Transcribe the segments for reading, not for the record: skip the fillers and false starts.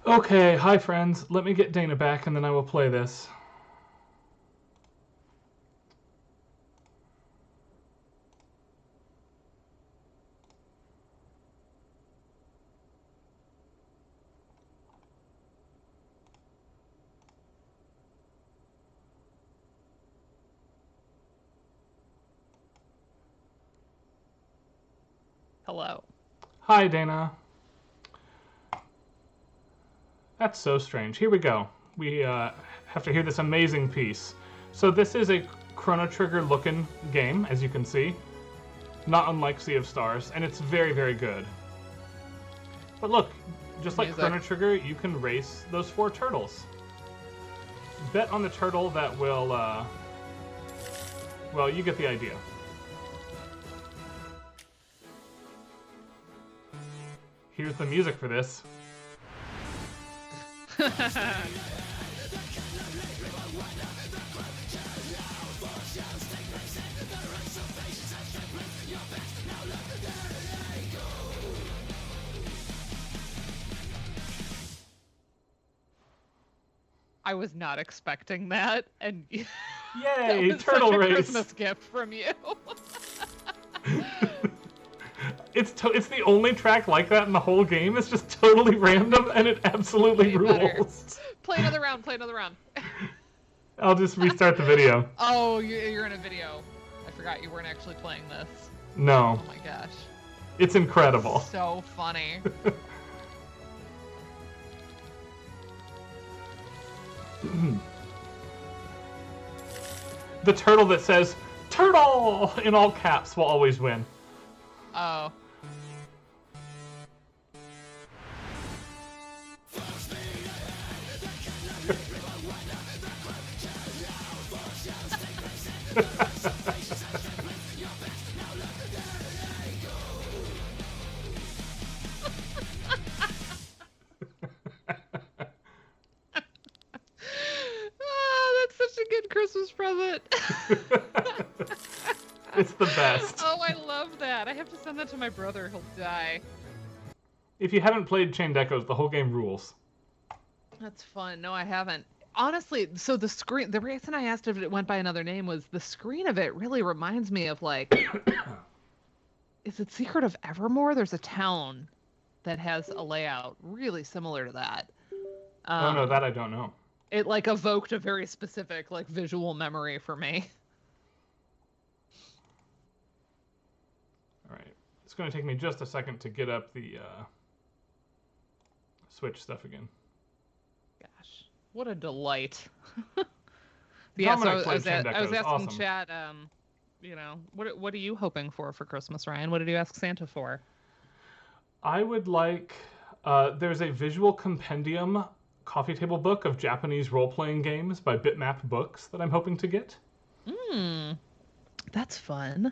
Okay, hi friends. Let me get Dana back and then I will play this. Hello. Hi, Dana. That's so strange. Here we go. We have to hear this amazing piece. So this is a Chrono Trigger looking game, as you can see. Not unlike Sea of Stars, and it's very, very good. But look, just like Chrono Trigger, you can race those 4 turtles. Bet on the turtle that will, well, you get the idea. Here's the music for this. I was not expecting that, and yay, that was turtle such a race! Christmas gift from you. It's the only track like that in the whole game. It's just totally random, and it absolutely rules. Play another round. Play another round. I'll just restart the video. Oh, you're in a video. I forgot you weren't actually playing this. No. Oh my gosh. It's incredible. So funny. The turtle that says, "Turtle!" in all caps will always win. Oh. That's such a good Christmas present. It's the best. Oh, I love that. I have to send that to my brother. He'll die. If you haven't played Chained Echoes, the whole game rules. That's fun. No, I haven't. Honestly, so the reason I asked if it went by another name was the screen of it really reminds me of, like, is it Secret of Evermore? There's a town that has a layout really similar to that. Oh no, that I don't know. It, like, evoked a very specific, like, visual memory for me. All right. It's going to take me just a second to get up the Switch stuff again. Gosh, what a delight. Yeah, so I was asking awesome. chat, you know, what are you hoping for Christmas, Ryan? What did you ask Santa for? I would like, there's a visual compendium coffee table book of Japanese role-playing games by Bitmap Books that I'm hoping to get. That's fun.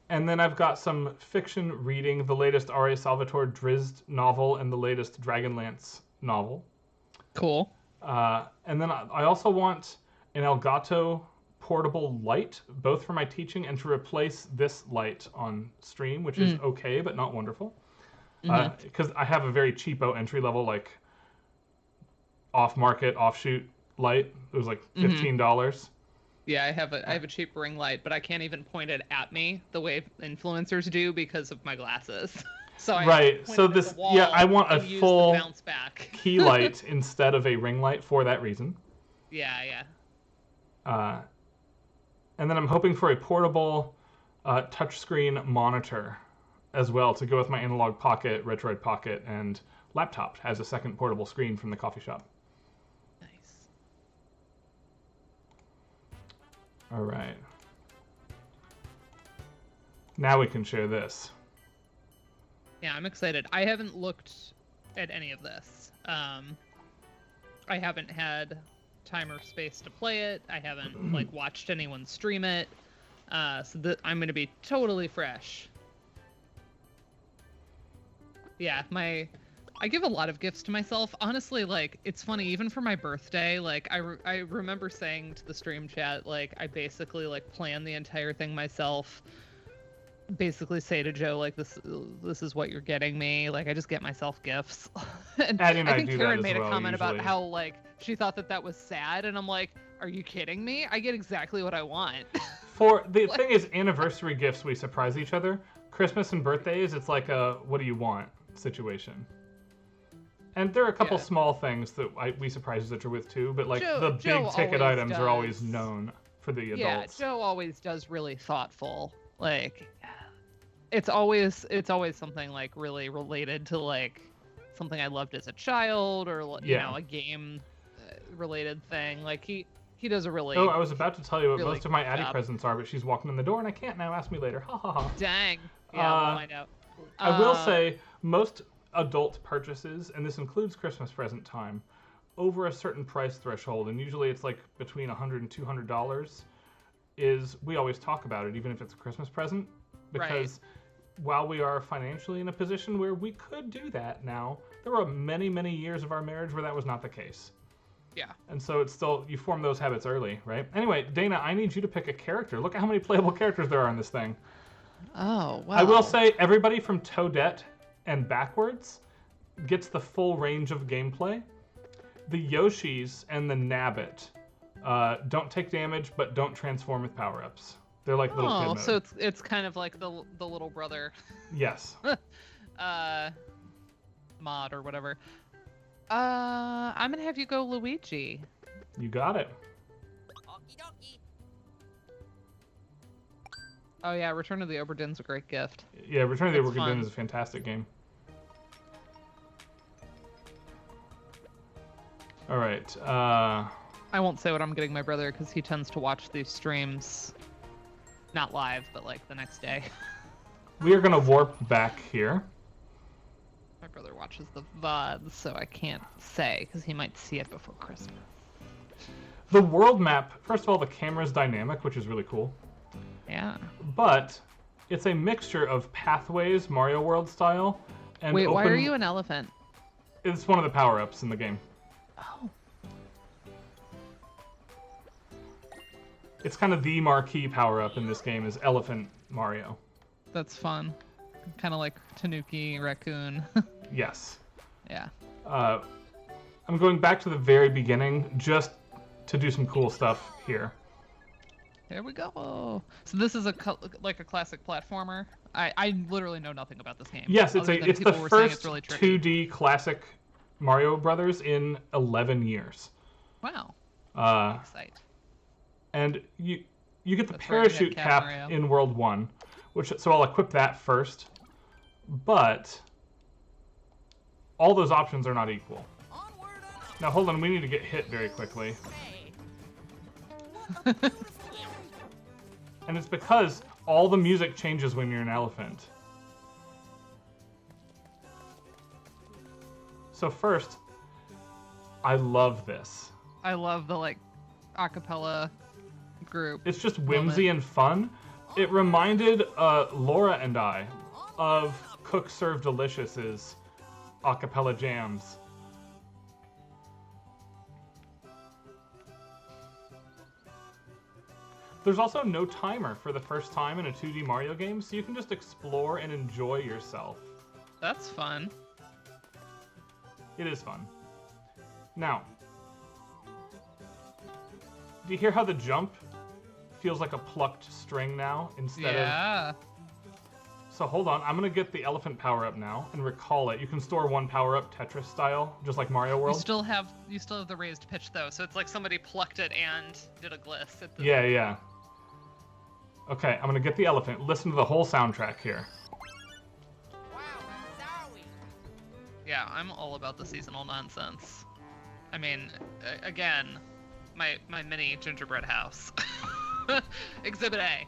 And then I've got some fiction reading, the latest R.A. Salvatore Drizzt novel and the latest Dragonlance novel. Cool. And then I also want an Elgato portable light, both for my teaching and to replace this light on stream, which is okay, but not wonderful. Because I have a very cheapo entry-level, like, off-market, offshoot light. It was like $15. Yeah, I have a cheap ring light, but I can't even point it at me the way influencers do because of my glasses. So I I want a full bounce back key light instead of a ring light for that reason. Yeah. And then I'm hoping for a portable touchscreen monitor as well to go with my Analog Pocket, Retroid Pocket, and laptop as a second portable screen from the coffee shop. Nice. All right. Now we can share this. Yeah, I'm excited. I haven't looked at any of this. I haven't had time or space to play it. I haven't like watched anyone stream it. So I'm going to be totally fresh. Yeah, I I give a lot of gifts to myself. Honestly, like, it's funny, even for my birthday, like, I remember saying to the stream chat, like, I basically, like, plan the entire thing myself. Basically say to Joe, like, this is what you're getting me. Like, I just get myself gifts. And Addie and I I think do Karen that as made well, a comment about usually. how, like, she thought that was sad. And I'm like, are you kidding me? I get exactly what I want. For the thing is, anniversary gifts, we surprise each other. Christmas and birthdays, it's like a what do you want situation. And there are a couple Yeah. small things that we surprise each other with too, but like Joe the big ticket always items are always does. known for the Yeah, adults. Joe always does really thoughtful. Like, it's always something like really related to like something I loved as a child, or you Yeah. know, a game related thing. Like he does a really Oh, I was about to tell you what really most of my good Addie job. presents are, but she's walking in the door and I can't now. Ask me later. Ha ha ha. Dang. Yeah, we'll find out. I will say most adult purchases, and this includes Christmas present time, over a certain price threshold, and usually it's like between $100 and $200, is we always talk about it, even if it's a Christmas present, because while we are financially in a position where we could do that now, there were many, many years of our marriage where that was not the case. Yeah. And so it's still, you form those habits early, right? Anyway, Dana, I need you to pick a character. Look at how many playable characters there are in this thing. Oh, wow. I will say everybody from Toadette and backwards gets the full range of gameplay. The Yoshis and the Nabbit don't take damage, but don't transform with power-ups. They're like little kid mode. So it's kind of like the little brother Yes. mod or whatever. I'm gonna have you go Luigi. You got it. Okie dokie. Oh yeah, Return of the Oberdin's a great gift. Yeah, Return of the It's Oberdin fun. is a fantastic game. All right. I won't say what I'm getting my brother because he tends to watch these streams, not live, but like the next day. We are going to warp back here. My brother watches the VODs, so I can't say because he might see it before Christmas. The world map, first of all, the camera is dynamic, which is really cool. Yeah. But it's a mixture of pathways, Mario World style, and Wait, why are open- you an elephant? It's one of the power-ups in the game. Oh. It's kind of the marquee power-up in this game is Elephant Mario. That's fun. Kind of like Tanuki Raccoon. Yes. Yeah. I'm going back to the very beginning just to do some cool stuff here. There we go. So this is like a classic platformer. I literally know nothing about this game. Yes, it's other than it's the people were saying first it's really tricky. 2D classic Mario Brothers in 11 years. Wow. Excite. And you get the That's where you had parachute Cat cap Mario. in World 1, so I'll equip that first. But all those options are not equal. Onward and Now hold on, we need to get hit very quickly. away. What a beautiful game. And it's because all the music changes when you're an elephant. So first, I love this. I love the like acapella group. It's just whimsy and fun. It reminded Laura and I of Cook Serve Delicious's acapella jams. There's also no timer for the first time in a 2D Mario game, so you can just explore and enjoy yourself. That's fun. It is fun. Now, do you hear how the jump feels like a plucked string now instead of... Yeah. So hold on, I'm gonna get the elephant power-up now and recall it. You can store one power-up Tetris style, just like Mario You World. still have the raised pitch though, so it's like somebody plucked it and did a gliss at the Yeah. Okay, I'm gonna get the elephant. Listen to the whole soundtrack here. Wow, Zowie. Yeah, I'm all about the seasonal nonsense. I mean, again, my mini gingerbread house. Exhibit A.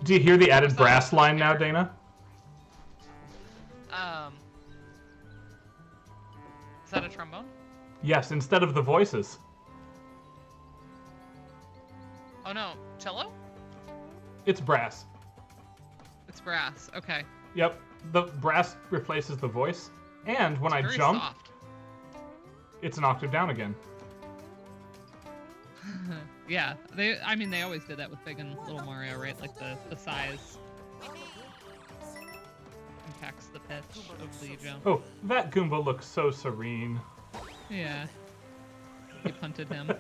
Do you hear the added So- brass line now, Dana? Is that a trombone? Yes, instead of the voices. Oh no, cello? It's brass. It's brass. Okay. Yep, the brass replaces the voice. And when I Very jump, soft. it's an octave down again. Yeah, they always did that with Big and Little Mario, right? Like the size impacts the pitch of the jump. Oh, that Goomba looks so serene. Yeah. You punted him.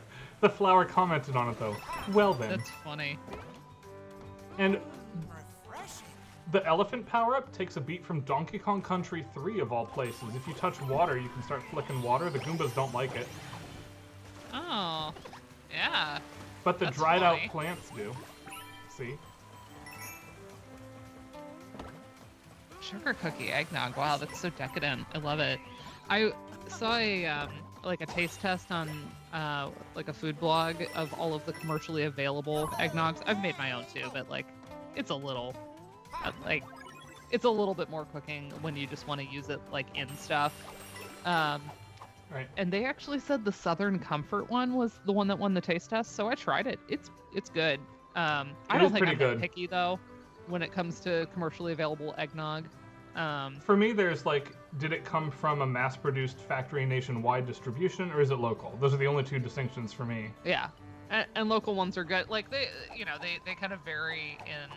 The flower commented on it, though. Well then. That's funny. And Refreshing. the elephant power-up takes a beat from Donkey Kong Country 3 of all places. If you touch water, you can start flicking water. The Goombas don't like it. Oh, yeah. But the That's dried-out funny. plants do. See? Sugar cookie eggnog. Wow, that's so decadent. I love it. I saw a like a taste test on like a food blog of all of the commercially available eggnogs. I've made my own too, but like it's a little it's a little bit more cooking when you just want to use it like in stuff. Right. And they actually said the Southern Comfort one was the one that won the taste test, so I tried it. It's good. I It don't is think pretty I'm good. that picky though when it comes to commercially available eggnog. For me, there's like, did it come from a mass-produced factory nationwide distribution, or is it local? Those are the only two distinctions for me. Yeah, and local ones are good. Like they kind of vary in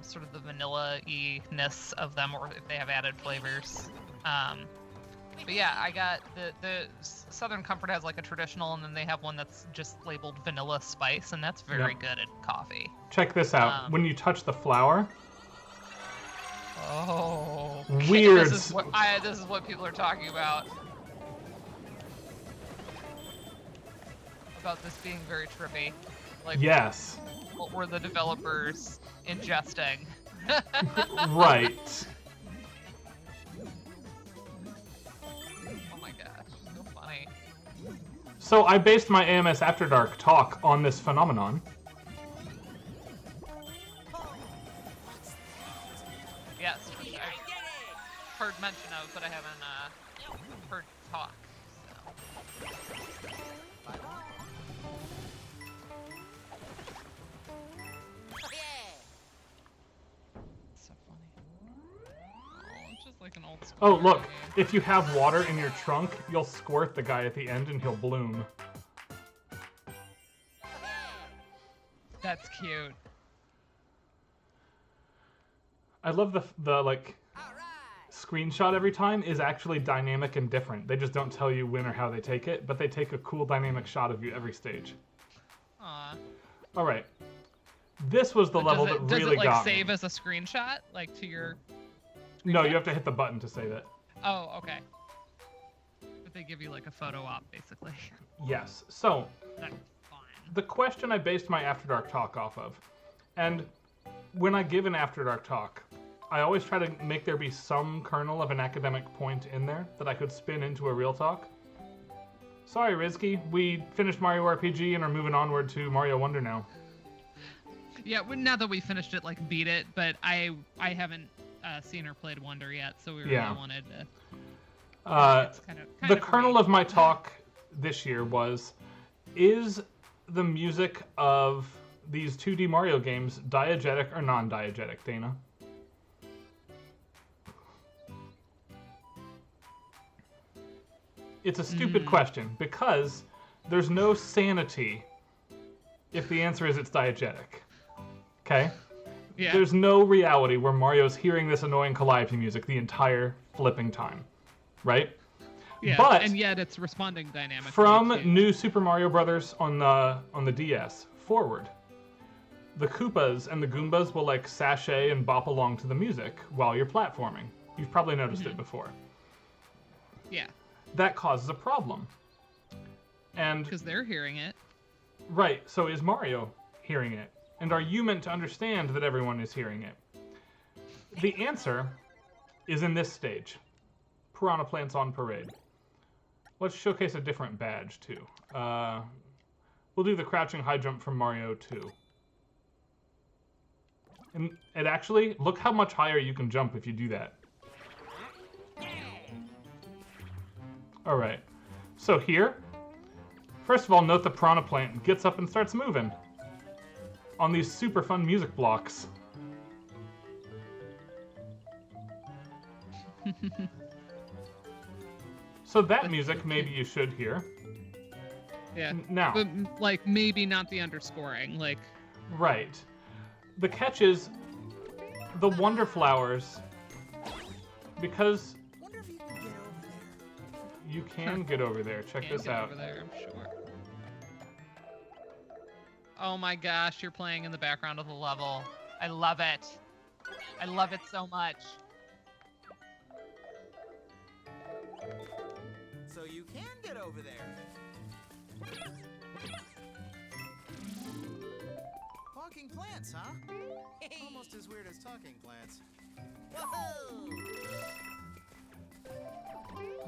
sort of the vanilla-y-ness of them, or if they have added flavors. But yeah, I got the Southern Comfort has like a traditional, and then they have one that's just labeled vanilla spice, and that's very Yep. good at coffee. Check this out. When you touch the flower, Oh, Weird. This is what people are talking about. About this being very trippy. Like, yes. what were the developers ingesting? Right. Oh my gosh, so funny. So I based my AMS After Dark talk on this phenomenon. Yes, I which did I've it. heard mention of, but I haven't heard talk. So. Yeah. So funny. Oh, it's just like an old school. Oh, look. game. If you have water in your trunk, you'll squirt the guy at the end and he'll bloom. That's cute. I love the like All right. screenshot every time is actually dynamic and different. They just don't tell you when or how they take it, but they take a cool dynamic shot of you every stage. Aw. All right. This was the But level does that it, does really it like got save me. as a screenshot, like to your? No, you have to hit the button to save it. Oh, okay. But they give you like a photo op, basically. Yes. So, That's fine. the question I based my After Dark talk off of, and when I give an After Dark talk, I always try to make there be some kernel of an academic point in there that I could spin into a real talk. Sorry, Rizky, we finished Mario RPG and are moving onward to Mario Wonder now. Yeah, now that we finished it, like beat it, but I haven't seen or played Wonder yet, so we really Yeah. wanted to. It's kind The of kernel great. of my talk this year was, is the music of these 2D Mario games diegetic or non-diegetic, Dana? It's a stupid question because there's no sanity if the answer is it's diegetic. Okay? Yeah. There's no reality where Mario's hearing this annoying Calliope music the entire flipping time. Right? Yeah, but- and yet it's responding dynamically. From to- New Super Mario Brothers on the DS forward, the Koopas and the Goombas will like sashay and bop along to the music while you're platforming. You've probably noticed it before. Yeah, That causes a problem. And because they're hearing it. right, so is Mario hearing it? And are you meant to understand that everyone is hearing it? The answer is in this stage. Piranha Plants on Parade. Let's showcase a different badge, too. We'll do the crouching high jump from Mario 2. And it actually, look how much higher you can jump if you do that. Alright, so here, first of all, note the Piranha Plant gets up and starts moving on these super fun music blocks. So that music, maybe you should hear. Yeah. Now, But like maybe not the underscoring. Like right. The catch is the Wonder Flowers, because Wonder if you can get over there. you can get over there. Check can't this get out. over there, I'm sure. Oh my gosh, you're playing in the background of the level. I love it. I love it so much. So you can get over there. Walking plants, huh? Almost as weird as talking plants. Woohoo!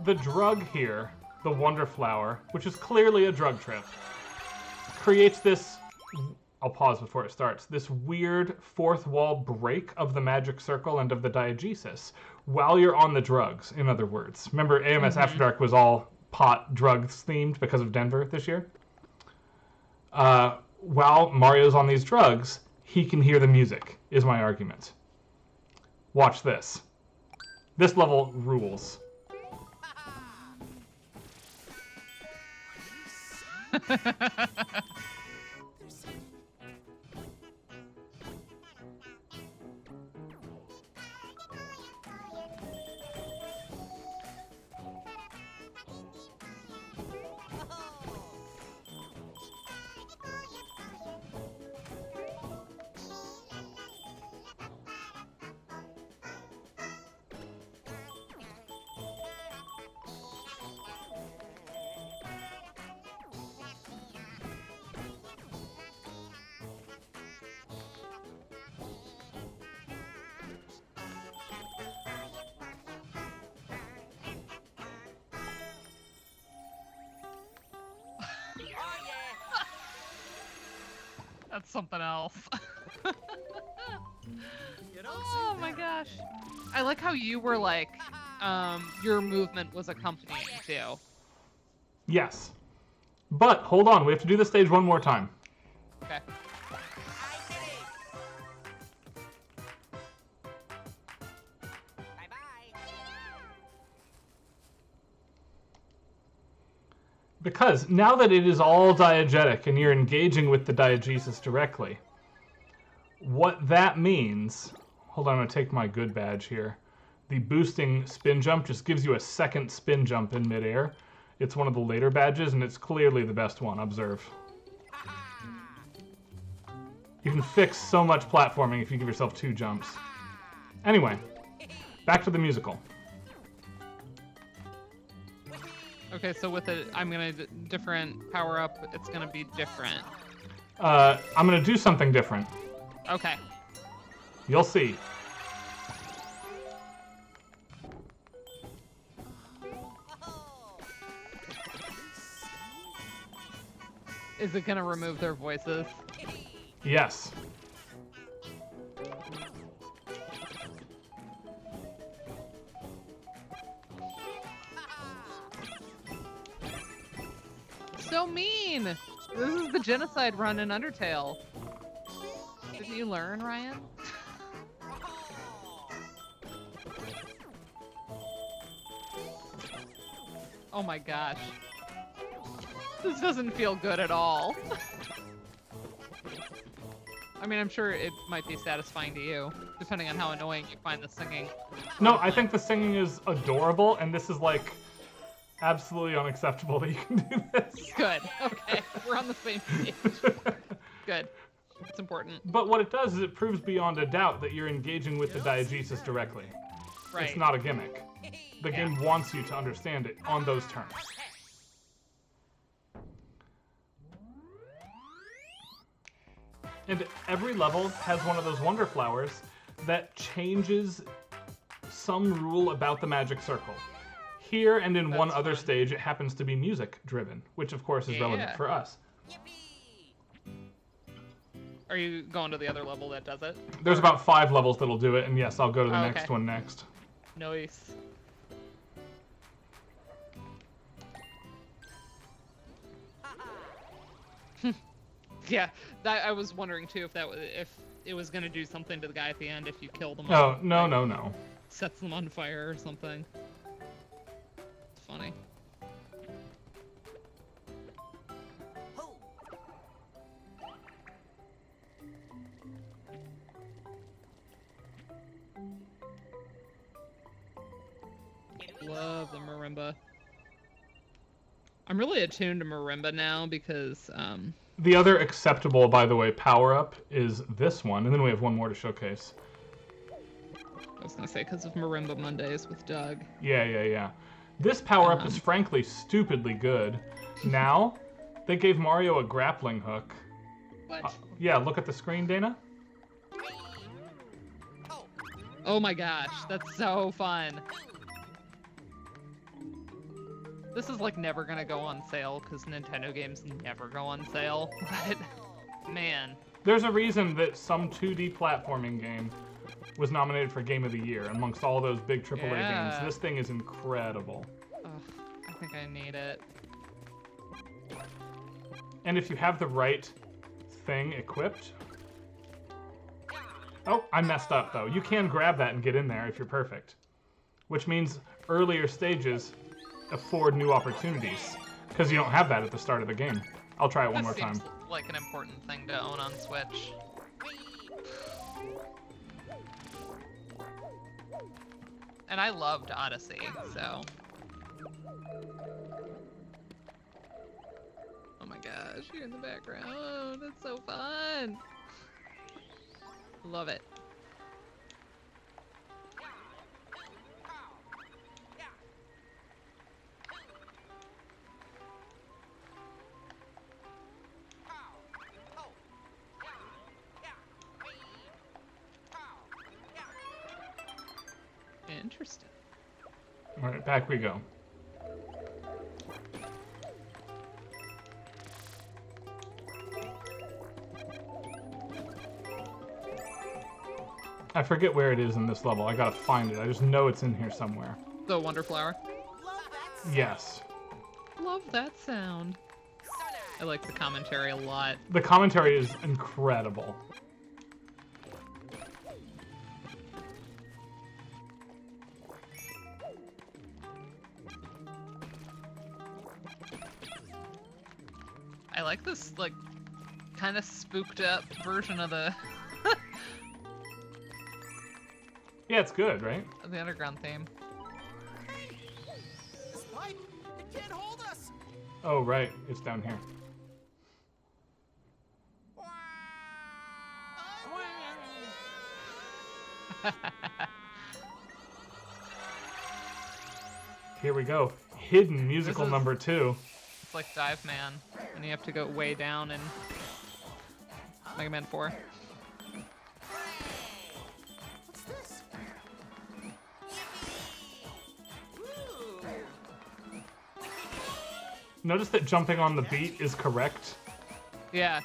The drug here, the Wonder Flower, which is clearly a drug trip, creates this, I'll pause before it starts, this weird fourth wall break of the magic circle and of the diegesis while you're on the drugs, in other words. Remember, AMS After Dark was all pot drugs themed because of Denver this year? While Mario's on these drugs, he can hear the music, is my argument. Watch this. This level rules. That's something else. You don't Oh say my that. gosh. I like how you were like, your movement was accompanying too. Yes. But, hold on, we have to do this stage one more time. Okay. I did it. Bye-bye. Because now that it is all diegetic and you're engaging with the diegesis directly, what that means... Hold on, I'm going to take my good badge here. The boosting spin jump just gives you a second spin jump in midair. It's one of the later badges, and it's clearly the best one. Observe. You can fix so much platforming if you give yourself 2 jumps. Anyway, back to the musical. Okay, so with it, I'm gonna different power up. It's gonna be different. I'm going to do something different. Okay. You'll see. Is it gonna remove their voices? Yes. So mean! This is the genocide run in Undertale. Didn't you learn, Ryan? Oh my gosh. This doesn't feel good at all. I mean, I'm sure it might be satisfying to you, depending on how annoying you find the singing. No, I think the singing is adorable, and this is, like, absolutely unacceptable that you can do this. Good. Okay. We're on the same page. Good. It's important. But what it does is it proves beyond a doubt that you're engaging with the diegesis directly. Right. It's not a gimmick. The Yeah. game wants you to understand it on those terms. And every level has one of those Wonder Flowers that changes some rule about the magic circle. Here and in one That's other fun. stage, it happens to be music driven, which of course is relevant Yeah. for us. Yippee! Are you going to the other level that does it? There's about 5 levels that'll do it, and yes, I'll go to the Oh, next okay. one next. Nice. Yeah, that I was wondering too if it was gonna do something to the guy at the end if you kill them. Oh, no, no, no. Sets them on fire or something. It's funny. Love the marimba. I'm really attuned to marimba now because The other acceptable, by the way, power-up is this one, and then we have one more to showcase. I was gonna say because of Marimba Mondays with Doug. Yeah. This power-up is frankly stupidly good. Now, they gave Mario a grappling hook. What? Yeah, look at the screen, Dana. Oh my gosh, that's so fun. This is like never gonna go on sale because Nintendo games never go on sale, but man. There's a reason that some 2D platforming game was nominated for Game of the Year amongst all those big AAA games. This thing is incredible. Ugh, I think I need it. And if you have the right thing equipped... Oh, I messed up, though. You can grab that and get in there if you're perfect. Which means earlier stages afford new opportunities, because you don't have that at the start of the game. I'll try it one more time. Seems like an important thing to own on Switch. And I loved Odyssey, so... Oh my gosh, you're in the background. That's so fun. Love it. Interesting. All right, back we go. I forget where it is in this level. I gotta find it. I just know it's in here somewhere. The Wonder Flower. Yes. Love that sound. I like the commentary a lot. The commentary is incredible. I like this, like, kind of spooked up version of the Yeah, it's good, right? of the underground theme. This pipe, it can't hold us. Oh, right. It's down here. Here we go. Hidden musical This is- number 2. It's like Dive Man, and you have to go way down in Mega Man 4. What's this? Notice that jumping on the beat is correct. Yeah.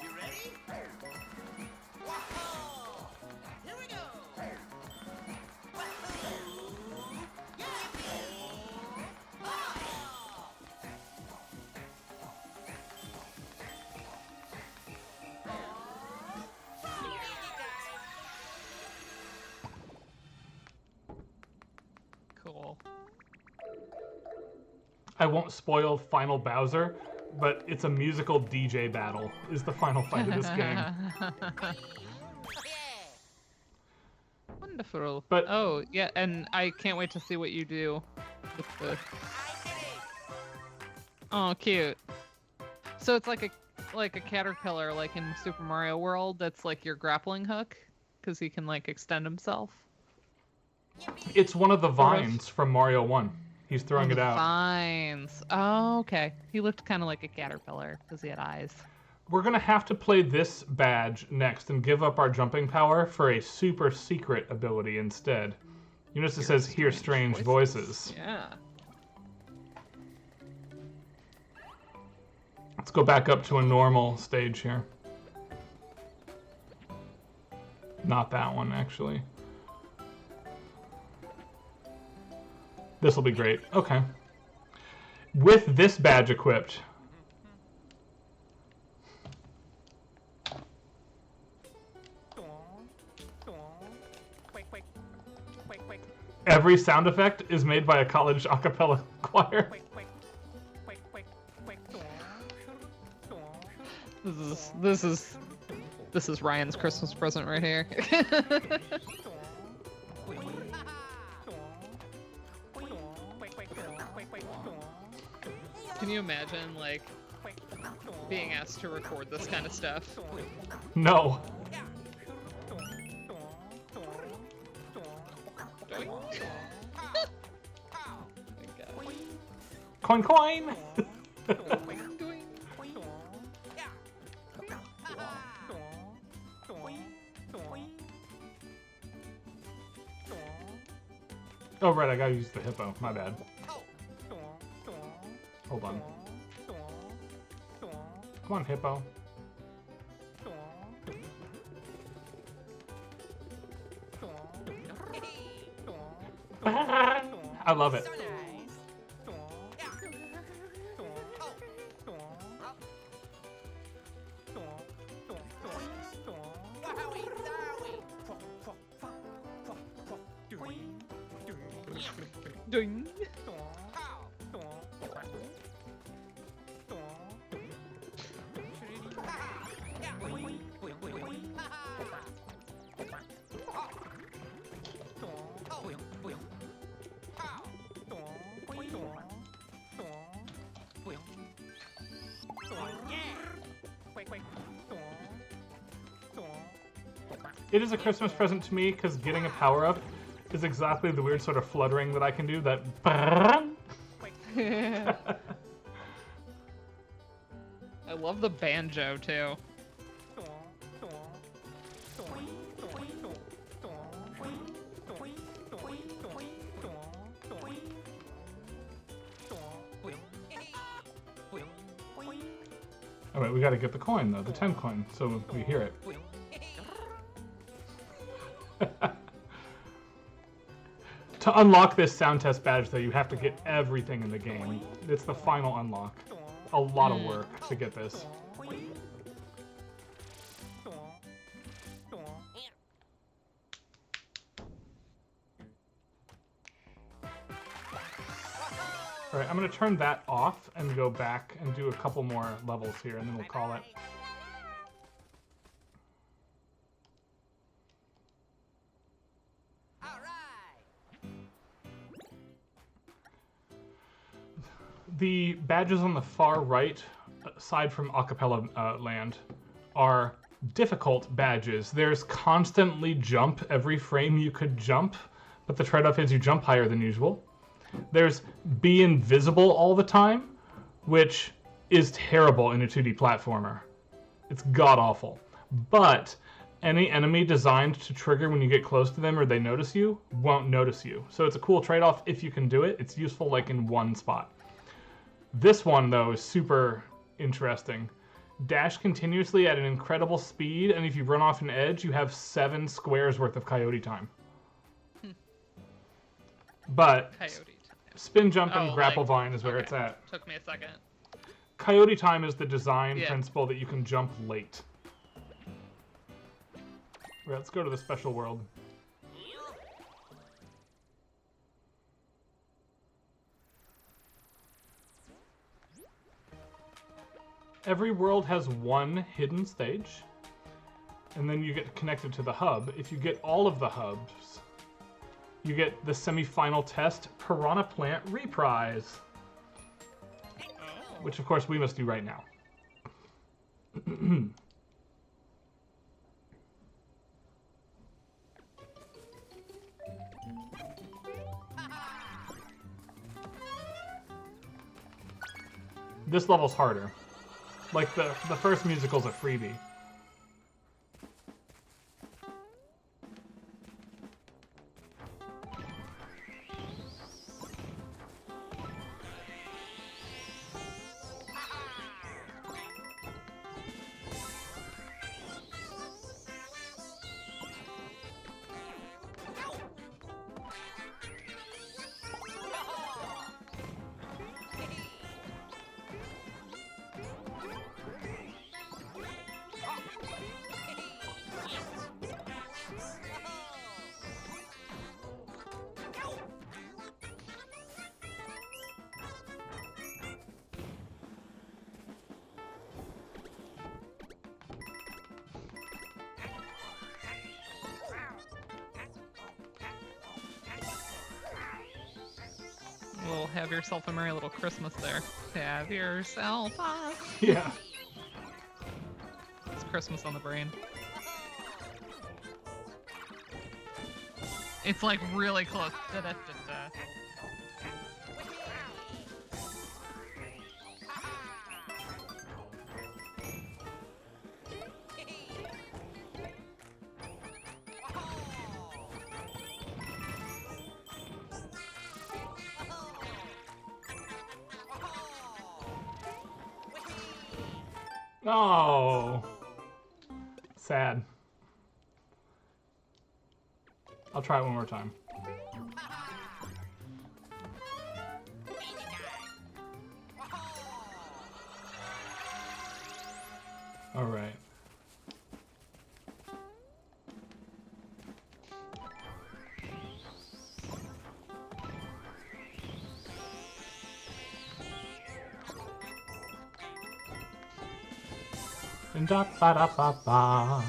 You ready? Whoa! Here we go. Cool. I won't spoil Final Bowser, but it's a musical DJ battle is the final fight of this game. Wonderful. But- oh yeah, and I can't wait to see what you do with the. Oh, cute. So it's like a caterpillar, like in Super Mario World. That's like your grappling hook, because he can like extend himself. It's one of the Sort of. vines from Mario 1. He's throwing it out. Vines. Oh, okay. He looked kind of like a caterpillar because he had eyes. We're going to have to play this badge next and give up our jumping power for a super secret ability instead. You notice it says, hear strange voices. Yeah. Let's go back up to a normal stage here. Not that one, actually. This will be great. Okay. With this badge equipped, every sound effect is made by a college a cappella choir. This is Ryan's Christmas present right here. Can you imagine, like, being asked to record this kind of stuff? No. Coin, coin! Oh, right, I gotta use the hippo. My bad. Hold on. Come on, hippo. I love it. Ding. It is a Christmas present to me because getting a power-up is exactly the weird sort of fluttering that I can do, that I love the banjo, too. Alright, we gotta get the coin, though, the 10 coin, so we hear it. To unlock this sound test badge, though, you have to get everything in the game. It's the final unlock. A lot of work to get this. Alright, I'm going to turn that off and go back and do a couple more levels here, and then we'll call it. The badges on the far right, aside from acapella land, are difficult badges. There's constantly jump every frame you could jump, but the trade-off is you jump higher than usual. There's be invisible all the time, which is terrible in a 2D platformer. It's god-awful. But any enemy designed to trigger when you get close to them or they notice you won't notice you. So it's a cool trade-off if you can do it. It's useful like in one spot. This one, though, is super interesting. Dash continuously at an incredible speed, and if you run off an edge, you have 7 squares worth of coyote time. But Coyote time. Spin jump and grapple like, vine is where it's at. Took me a second. Coyote time is the design principle that you can jump late. Right, let's go to the special world. Every world has one hidden stage, and then you get connected to the hub. If you get all of the hubs, you get the semi-final test Piranha Plant Reprise, which of course we must do right now. This level's harder. Like, the first musical's a freebie. Well, have yourself a merry little Christmas there. Have yourself a... Yeah. It's Christmas on the brain. It's like really close. Da-da-da-da. Oh. Sad. I'll try it one more time. All right. Da ba da ba ba.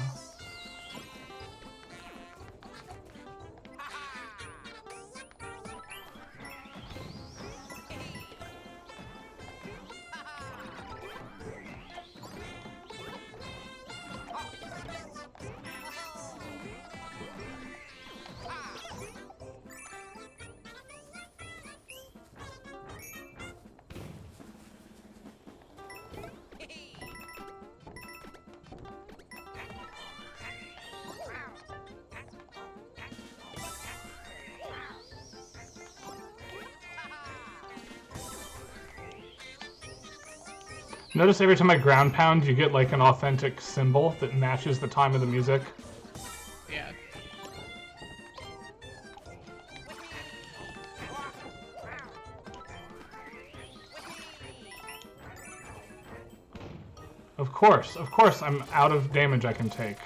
Notice every time I ground pound, you get like an authentic cymbal that matches the time of the music. Yeah. Of course, I'm out of damage I can take.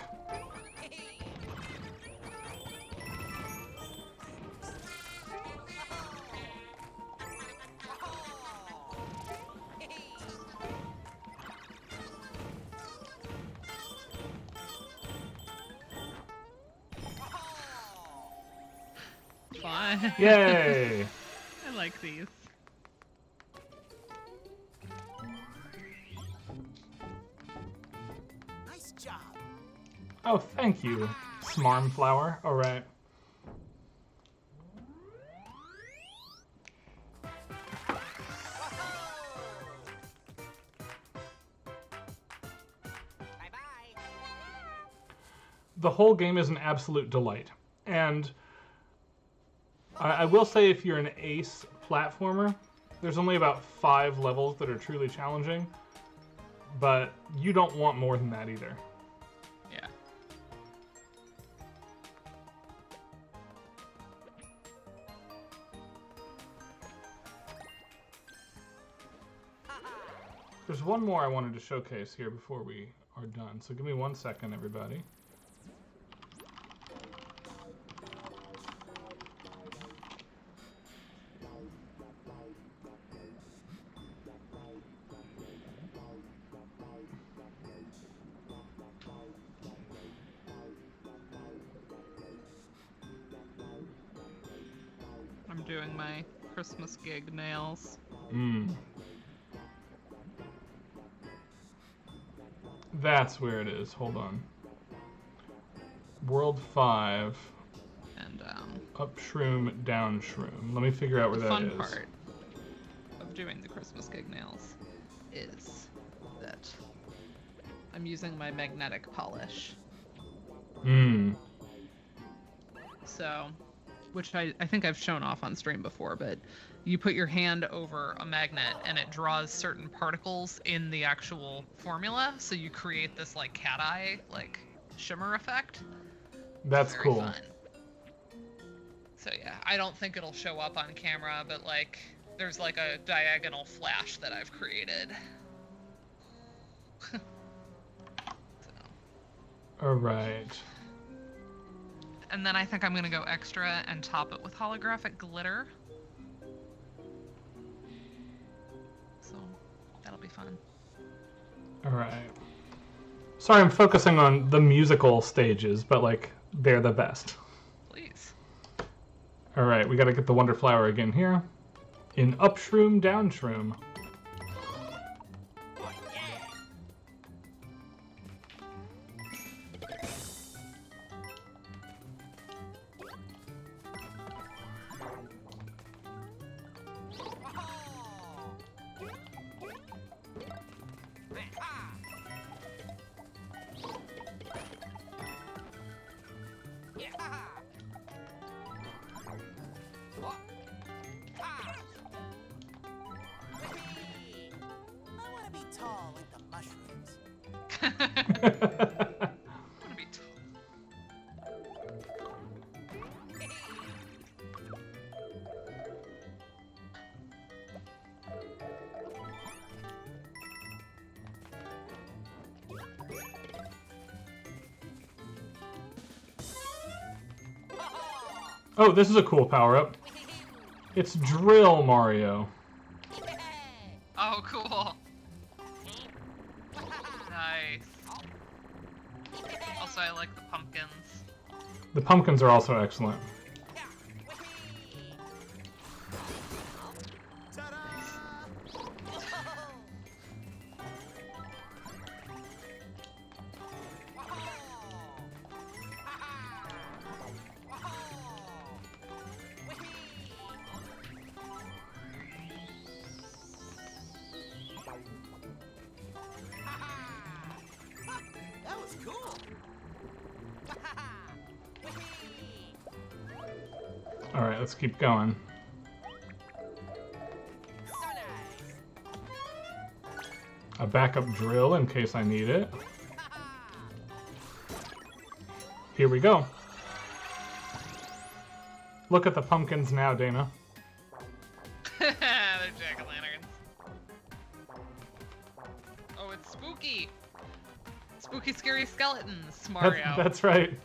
Fun. Yay! I like these. Nice job. Oh, thank you, Smarm Flower. All right. Bye-bye. The whole game is an absolute delight. And I will say if you're an ace platformer, there's only about 5 levels that are truly challenging, but you don't want more than that either. Yeah. There's one more I wanted to showcase here before we are done, so give me 1 second, everybody. I'm doing my Christmas gig nails. That's where it is. Hold on. World 5. And Up shroom, down shroom. Let me figure out where the that fun is. part of doing the Christmas gig nails is that I'm using my magnetic polish. So, which I think I've shown off on stream before, but you put your hand over a magnet and it draws certain particles in the actual formula, so you create this like cat eye like shimmer effect. That's Very cool. fun. So yeah, I don't think it'll show up on camera, but like there's like a diagonal flash that I've created. So. All right. And then I think I'm gonna go extra and top it with holographic glitter. So that'll be fun. All right. Sorry, I'm focusing on the musical stages, but like they're the best. Please. All right, we got to get the Wonder Flower again here. In up shroom, down shroom. I want to be tall like the mushrooms. Wanna be tall. Oh, this is a cool power-up. It's Drill Mario. Oh, cool. Nice. Also, I like the pumpkins. The pumpkins are also excellent. That was cool. Alright, let's keep going. So nice. A backup drill in case I need it. Here we go. Look at the pumpkins now, Dana. They're jack-o'-lanterns. Oh, it's spooky. Spooky, scary skeletons, Mario. That's right.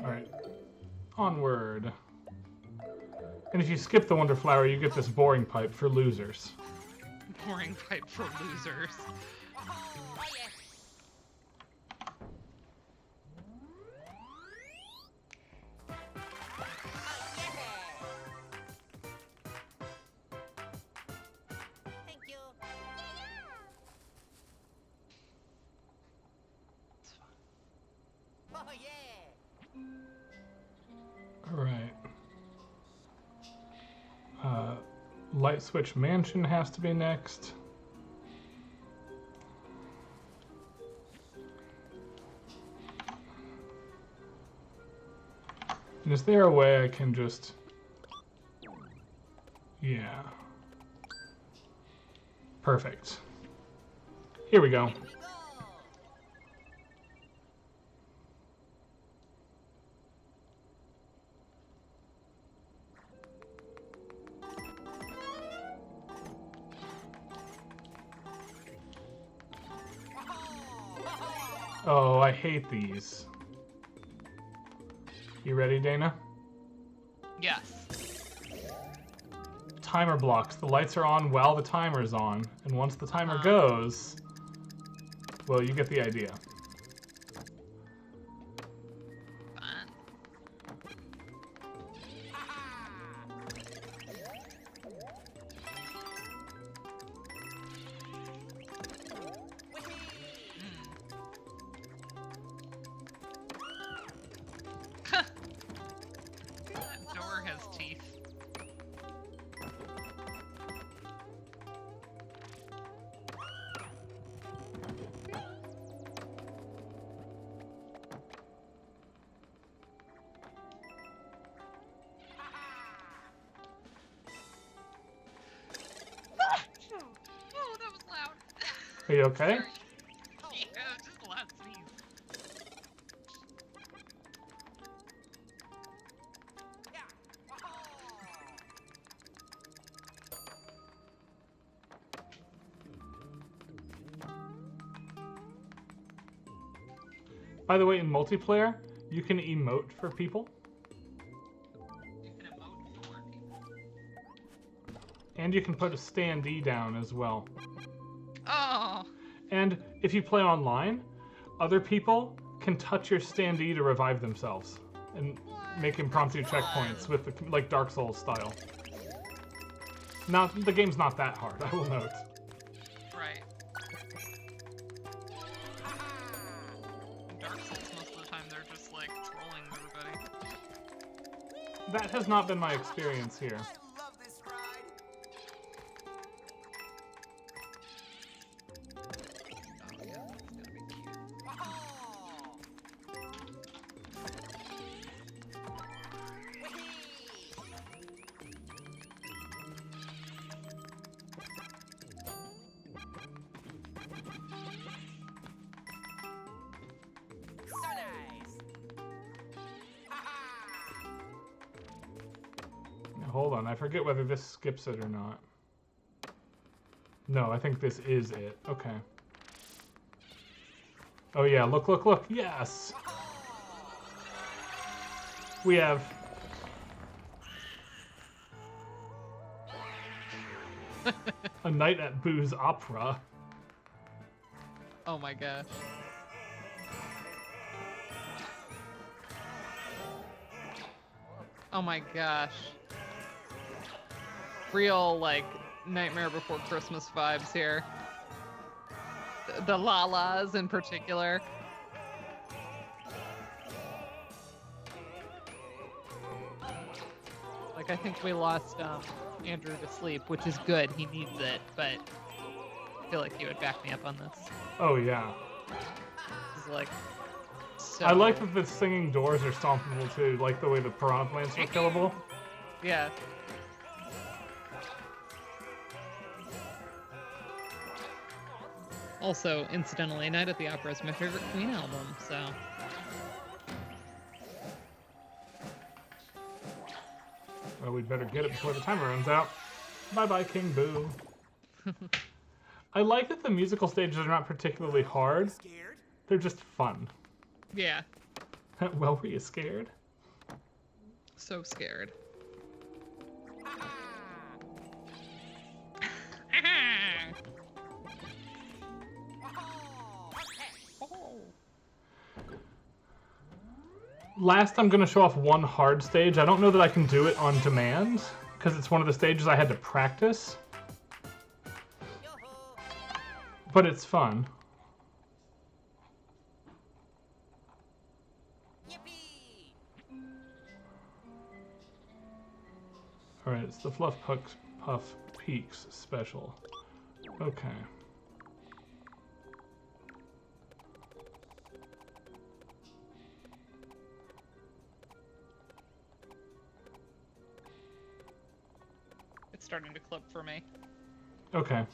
Alright. Onward. And if you skip the Wonder Flower, you get this boring pipe for losers. Boring pipe for losers. Thank you. Oh yeah. Alright. Light Switch Mansion has to be next. And is there a way I can just... Yeah. Perfect. Here we go. Here we go. Oh, I hate these. You ready, Dana? Yes. Timer blocks. The lights are on while the timer's on. And once the timer Huh. goes... Well, you get the idea. Fun. That door has teeth. Are you okay? Yeah, just a last sneeze. By the way, in multiplayer, you can emote for people. You can emote for people. And you can put a standee down as well. Oh. And if you play online, other people can touch your standee to revive themselves and make impromptu checkpoints with the, like Dark Souls style. Now, the game's not that hard, I will note. Right. Dark Souls, most of the time, they're just like trolling everybody. That has not been my experience here. I love this ride. Oh, yeah, it's gonna be cute. So nice. Now, hold on, I forget whether this skips it or not. No, I think this is it. Okay. Oh yeah, look, look, look. Yes! We have... A night at Boo's Opera. Oh my gosh. Oh my gosh. Real, like, Nightmare Before Christmas vibes here. The Lalas in particular. Like, I think we lost Andrew to sleep, which is good. He needs it, but I feel like he would back me up on this. Oh yeah. This is like so... I like that the singing doors are stompable too, like the way the piranha plants are killable. Yeah. Also, incidentally, Night at the Opera is my favorite Queen album, so... Well, we'd better get it before the timer runs out. Bye-bye, King Boo. I like that the musical stages are not particularly hard. Scared? They're just fun. Yeah. Well, were you scared? So scared. Last, I'm going to show off one hard stage. I don't know that I can do it on demand, because it's one of the stages I had to practice. But it's fun. Alright, it's the Fluff Puff Peaks special. Okay. It's starting to clip for me. Okay.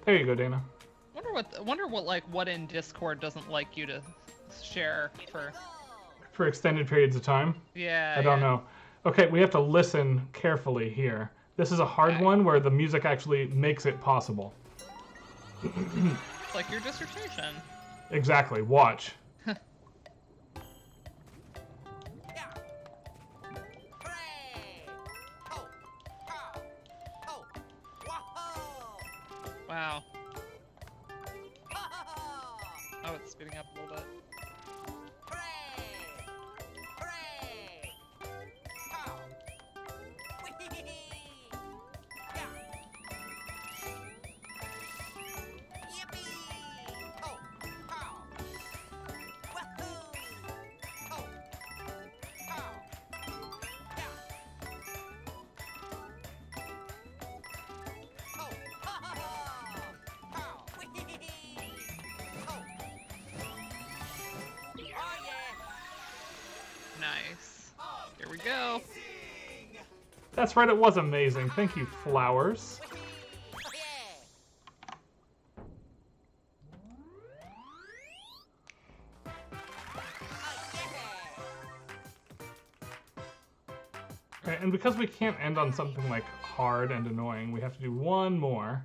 There you go, Dana. Wonder what like what in Discord doesn't like you to share for. For extended periods of time? Yeah. I don't know. Okay, we have to listen carefully here. This is a hard one where the music actually makes it possible. It's like your dissertation. Exactly. Watch. Wow. Oh, it's speeding up a little bit. Nice. Here we go. That's right, it was amazing. Thank you, flowers. Okay, and because we can't end on something like hard and annoying, we have to do one more.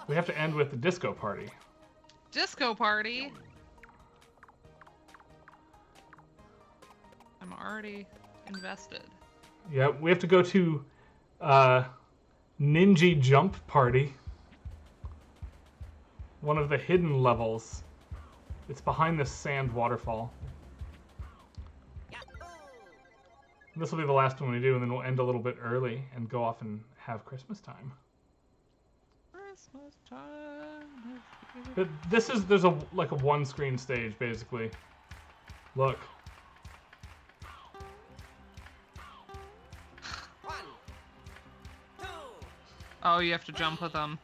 We have to end with the disco party. Disco party. I'm already invested. Yeah, we have to go to Ninja Jump Party. One of the hidden levels. It's behind this sand waterfall. This will be the last one we do, and then we'll end a little bit early and go off and have Christmas time. Christmas time. But there's a one-screen stage, basically. Look. Oh, you have to jump with them.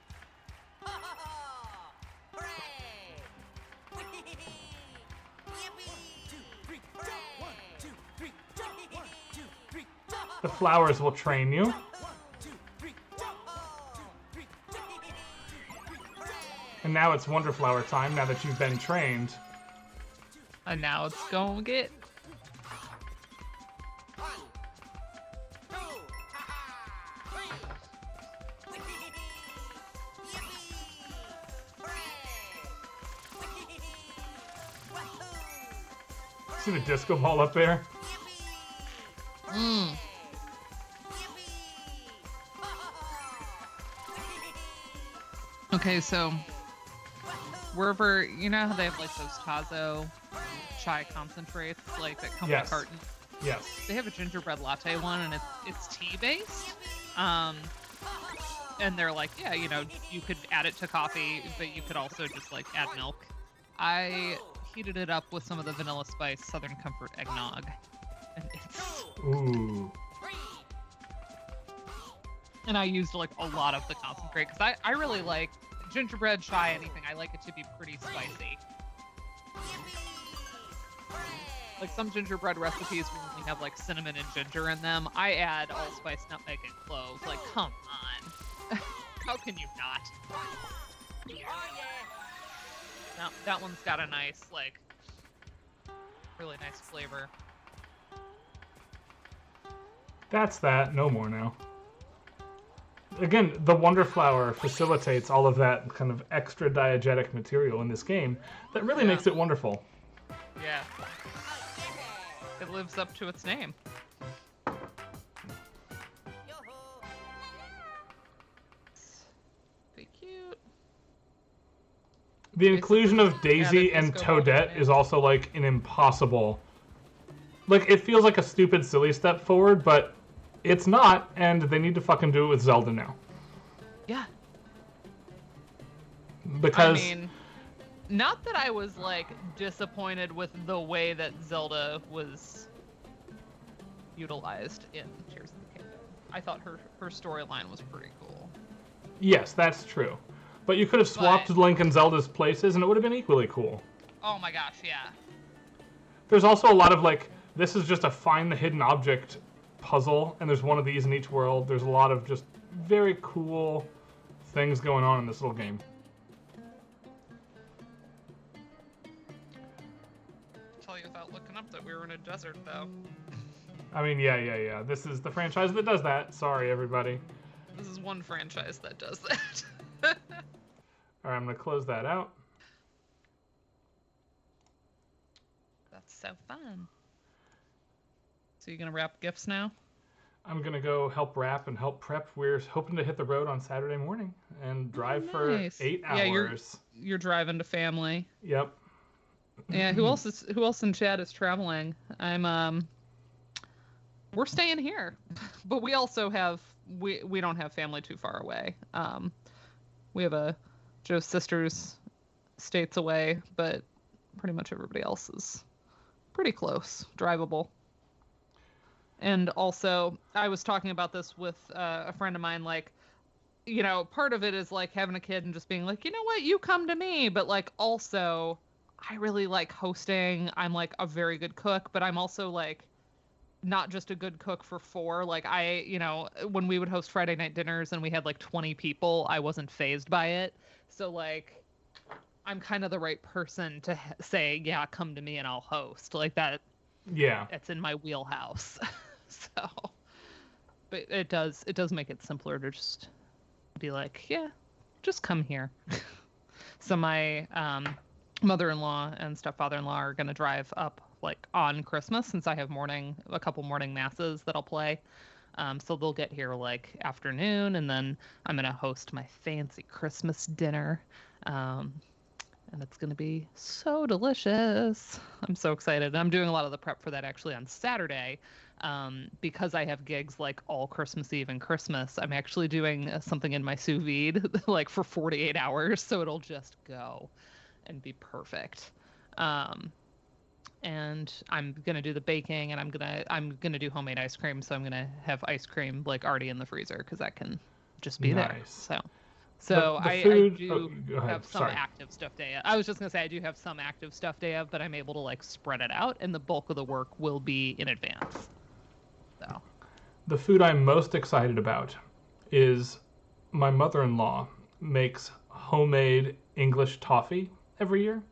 The flowers will train you. And now it's Wonderflower time, now that you've been trained. And now it's gonna get... See the disco ball up there? Mm. Okay, so wherever, you know how they have like those Tazo chai concentrates like that come in a Yes. carton? Yes. They have a gingerbread latte one and it's tea based. And they're like, yeah, you know, you could add it to coffee, but you could also just like add milk. I heated it up with some of the Vanilla Spice Southern Comfort eggnog. And it's... Ooh. And I used like a lot of the concentrate because I really like gingerbread, chai, anything. I like it to be pretty spicy. Like some gingerbread recipes will only have like cinnamon and ginger in them. I add allspice, nutmeg, and cloves. Like, come on. How can you not? Now, that one's got a nice, like, really nice flavor. That's that. No more now. Again, the Wonderflower facilitates all of that kind of extra diegetic material in this game that really makes it wonderful. Yeah. It lives up to its name. Be cute. The inclusion of Daisy Yeah, the and disco ball, Toadette yeah. is also like an impossible... Like, it feels like a stupid, silly step forward, but it's not, and they need to fucking do it with Zelda now. Yeah. Because... I mean, not that I was, like, disappointed with the way that Zelda was utilized in Tears of the Kingdom. I thought her storyline was pretty cool. Yes, that's true. But you could have swapped Link and Zelda's places, and it would have been equally cool. Oh my gosh, yeah. There's also a lot of, like, this is just a find the hidden object puzzle, and there's one of these in each world. There's a lot of just very cool things going on in this little game. Tell you without looking up that we were in a desert, though. I mean, yeah. This is the franchise that does that. Sorry, everybody. This is one franchise that does that. All right, I'm going to close that out. That's so fun. So you gonna wrap gifts now? I'm going to go help wrap and help prep. We're hoping to hit the road on Saturday morning and drive for 8 hours. Yeah, you're driving to family. Yep. Yeah, who else in chat is traveling? We're staying here. But we also have we don't have family too far away. We have Joe's sister's states away, but pretty much everybody else is pretty close, drivable. And also, I was talking about this with a friend of mine, like, you know, part of it is like having a kid and just being like, you know what, you come to me, but like also, I really like hosting. I'm like a very good cook, but I'm also like not just a good cook for four. Like when we would host Friday night dinners and we had like 20 people, I wasn't fazed by it. So like I'm kind of the right person to say, yeah, come to me and I'll host. Like that. Yeah. It's in my wheelhouse. So, but it does make it simpler to just be like, yeah, just come here. So my mother-in-law and stepfather-in-law are going to drive up like on Christmas, since I have a couple morning masses that I'll play. So they'll get here like afternoon, and then I'm going to host my fancy Christmas dinner. And it's going to be so delicious. I'm so excited. I'm doing a lot of the prep for that actually on Saturday. Because I have gigs like all Christmas Eve and Christmas, I'm actually doing something in my sous vide like for 48 hours. So it'll just go and be perfect. And I'm going to do the baking, and I'm going to do homemade ice cream. So I'm going to have ice cream like already in the freezer, because that can just be there. So the I food, do go ahead. have some Sorry. active stuff day of. I was just going to say I do have some active stuff day of, but I'm able to like spread it out, and the bulk of the work will be in advance. So The food I'm most excited about is my mother-in-law makes homemade English toffee every year.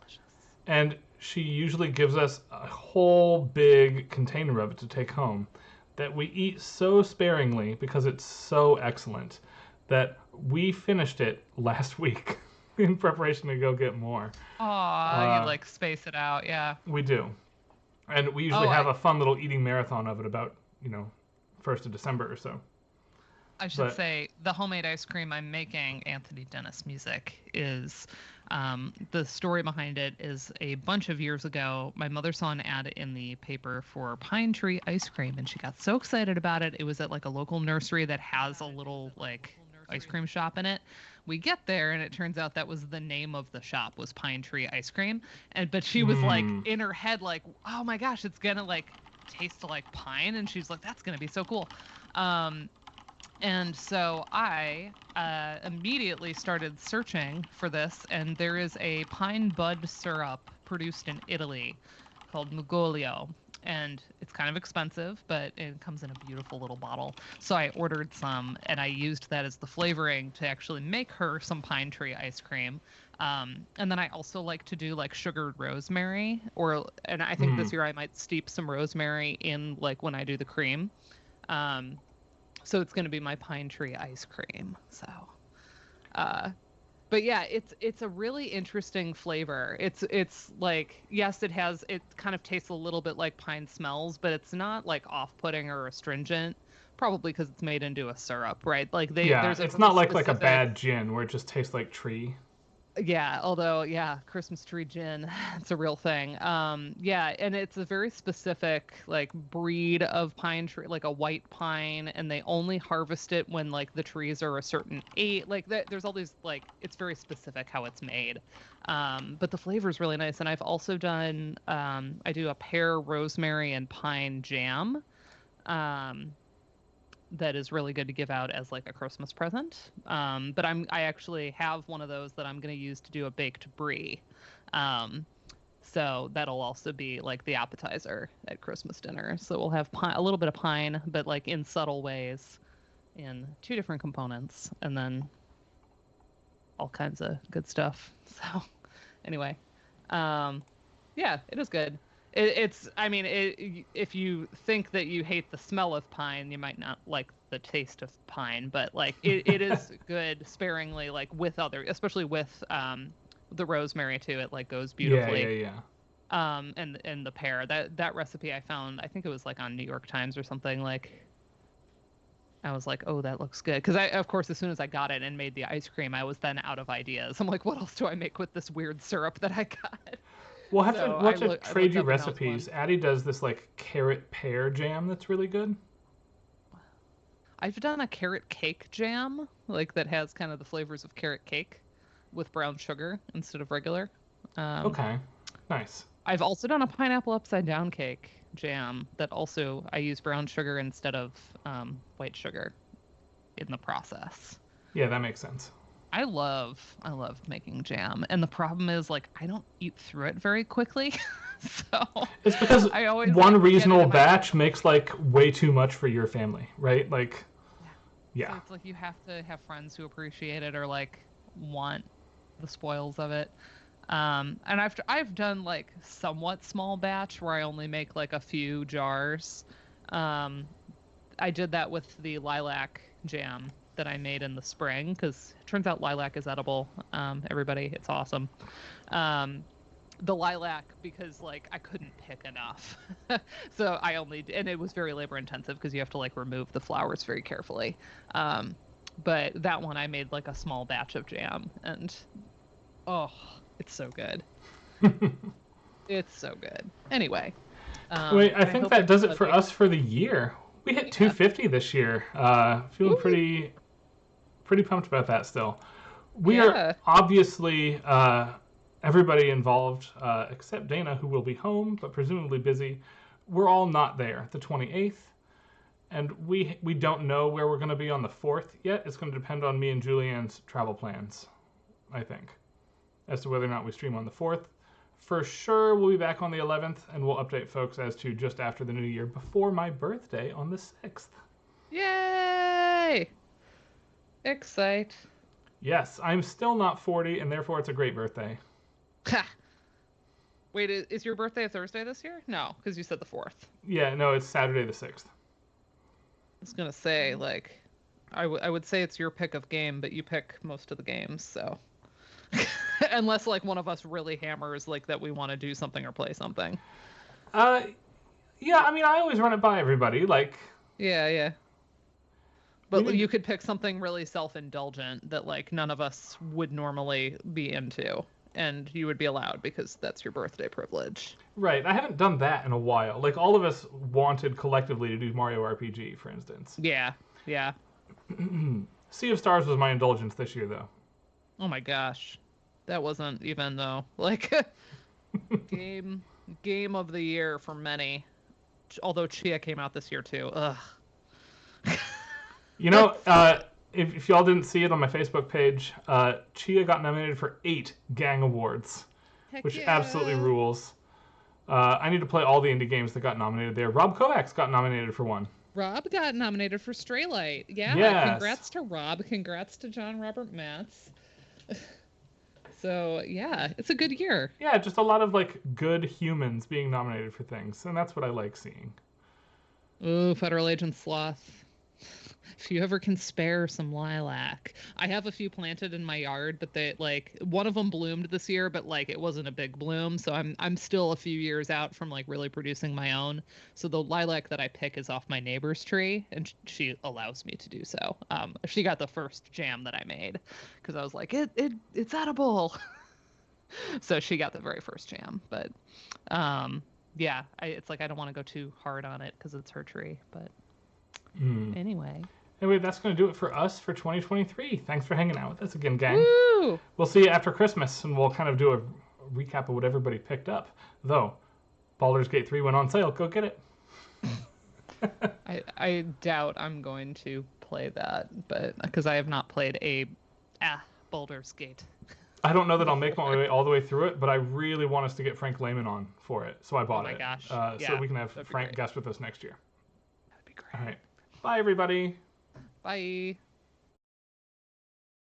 delicious. And she usually gives us a whole big container of it to take home that we eat so sparingly because it's so excellent that we finished it last week in preparation to go get more. Aw, you like space it out, yeah. We do. And we usually have a fun little eating marathon of it about, 1st of December or so. I should say the homemade ice cream I'm making, Anthony Dennis music, is the story behind it is a bunch of years ago. My mother saw an ad in the paper for Pine Tree ice cream, and she got so excited about it. It was at like a local nursery that has a little like ice cream shop in it. We get there, and it turns out that was the name of the shop, was Pine Tree Ice Cream. But she was like in her head like, oh my gosh, it's gonna like taste like pine, and she's like, that's gonna be so cool. And so I immediately started searching for this, and there is a pine bud syrup produced in Italy called Mugolio. And it's kind of expensive, but it comes in a beautiful little bottle. So I ordered some, and I used that as the flavoring to actually make her some pine tree ice cream. And then I also like to do like sugared rosemary, and I think this year I might steep some rosemary in like when I do the cream. So it's going to be my pine tree ice cream. So, but yeah, it's a really interesting flavor. It's like, yes, it kind of tastes a little bit like pine smells, but it's not like off-putting or astringent. Probably because it's made into a syrup, right? Like there's it's not like a bad gin where it just tastes like tree. Yeah, although, yeah, Christmas tree gin, it's a real thing. Yeah, and it's a very specific, like, breed of pine tree, like a white pine, and they only harvest it when, like, the trees are a certain age. Like, there's all these, like, it's very specific how it's made. But the flavor is really nice. And I've also done, I do a pear, rosemary, and pine jam. That is really good to give out as like a Christmas present. But I actually have one of those that I'm going to use to do a baked brie. So that'll also be like the appetizer at Christmas dinner. So we'll have a little bit of pine, but like in subtle ways, in 2 different components, and then all kinds of good stuff. So anyway, yeah, it is good. If you think that you hate the smell of pine, you might not like the taste of pine, but like it is good sparingly, like with especially with the rosemary too. It like goes beautifully. Yeah. And the pear, that recipe I found, I think it was like on New York Times or something. Like, I was like, oh, that looks good. Because of course, as soon as I got it and made the ice cream, I was then out of ideas. I'm like, what else do I make with this weird syrup that I got? We'll have to trade you recipes. Addie does this like carrot pear jam that's really good. I've done a carrot cake jam, like that has kind of the flavors of carrot cake with brown sugar instead of regular. Okay, nice. I've also done a pineapple upside down cake jam that also I use brown sugar instead of white sugar in the process. Yeah, that makes sense. I love making jam, and the problem is like I don't eat through it very quickly, so It's because I always one like, get it reasonable in my batch makes like way too much for your family, right? Like, Yeah. yeah. So it's like you have to have friends who appreciate it or like want the spoils of it. And I've done like somewhat small batch where I only make like a few jars. Um, I did that with the lilac jam that I made in the spring because it turns out lilac is edible. Everybody, it's awesome. Um, the lilac because like I couldn't pick enough. So I only and it was very labor intensive because you have to like remove the flowers very carefully. Um, but that one I made like a small batch of jam and oh, it's so good. It's so good. Anyway, Wait, I think hope that does it for everybody- us for the year. We hit Yeah. 250 this year. Feeling Woo. pretty pumped about that still. We Yeah. are obviously everybody involved except Dana, who will be home but presumably busy. We're all not there the 28th, and we don't know where we're going to be on the 4th yet. It's going to depend on me and Julianne's travel plans, I think, as to whether or not we stream on the 4th. For sure, we'll be back on the 11th, and we'll update folks as to just after the new year, before my birthday on the 6th. Yay! Excite. Yes, I'm still not 40, and therefore it's a great birthday. Ha. Wait, is your birthday a Thursday this year? No, because you said the 4th. Yeah, no, it's Saturday the 6th. I was gonna say, like, I would say it's your pick of game, but you pick most of the games, so. Unless, like, one of us really hammers, like, that we want to do something or play something. Yeah, I mean, I always run it by everybody, like... Yeah. But Maybe- you could pick something really self-indulgent that, like, none of us would normally be into. And you would be allowed because that's your birthday privilege. Right, I haven't done that in a while. Like, all of us wanted collectively to do Mario RPG, for instance. Yeah. Sea of Stars was my indulgence this year, though. Oh my gosh. That wasn't even, though. Like, game of the year for many. Although Chia came out this year, too. Ugh. You know, if y'all didn't see it on my Facebook page, Chia got nominated for 8 Gang Awards, Heck which yeah. absolutely rules. I need to play all the indie games that got nominated there. Rob Kovacs got nominated for one. Rob got nominated for Straylight. Yeah, Yes. Congrats to Rob. Congrats to John Robert Matz. So, yeah, it's a good year. Yeah, just a lot of, like, good humans being nominated for things, and that's what I like seeing. Ooh, Federal Agent Sloth. If you ever can spare some lilac. I have a few planted in my yard, but they like one of them bloomed this year, but like it wasn't a big bloom, so I'm still a few years out from like really producing my own. So the lilac that I pick is off my neighbor's tree, and she allows me to do so. She got the first jam that I made because I was like, it's edible. So she got the very first jam, but yeah, it's like I don't want to go too hard on it because it's her tree, but anyway. Anyway, that's going to do it for us for 2023. Thanks for hanging out with us again, gang. Woo! We'll see you after Christmas, and we'll kind of do a recap of what everybody picked up. Though, Baldur's Gate 3 went on sale. Go get it. I doubt I'm going to play that, but because I have not played Baldur's Gate. I don't know that I'll make my way all the way through it, but I really want us to get Frank Lehman on for it, so I bought it. Oh my gosh. So Yeah, we can have that'd be Frank great. guest with us next year. That'd be great. All right. Bye, everybody. Bye.